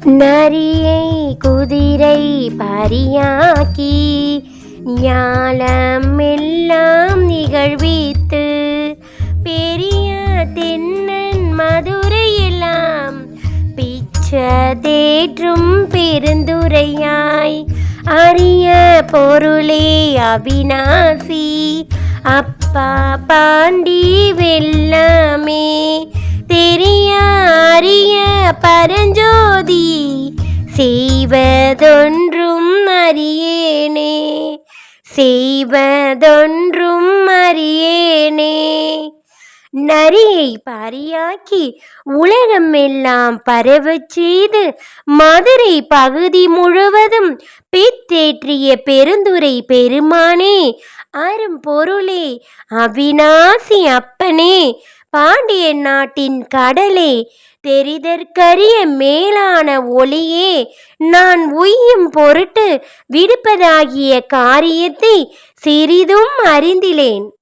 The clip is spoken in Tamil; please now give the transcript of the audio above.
நரியை குதிரை பரியாக்கி ஞாலம் எல்லாம் நிகழ்வித்து பெரிய தென்னன் மதுரையெல்லாம் பிச்சதேற்றும் பெருந்துரையாய் அரிய பொருளே அவிநாசி அப்பா பாண்டி வெல்லமே தெரிய அரிய பரஞ்சோதி செய்வதொன்றும் அறியேனே செய்வதொன்றும் அறியேனே. நரியை பரியாக்கி உலகம் எல்லாம் பரவச் செய்து மதுரை பகுதி முழுவதும் பித்தேற்றிய பெருந்துரை பெருமானே, அரும்பொருளே, அவிநாசி அப்பனே, பாண்டிய நாட்டின் கடலே, தெரிதற்கரிய மேலான ஒளியே, நான் உய்யும் பொருட்டு விடுப்பதாகிய காரியத்தை சிறிதும் அறிந்திலேன்.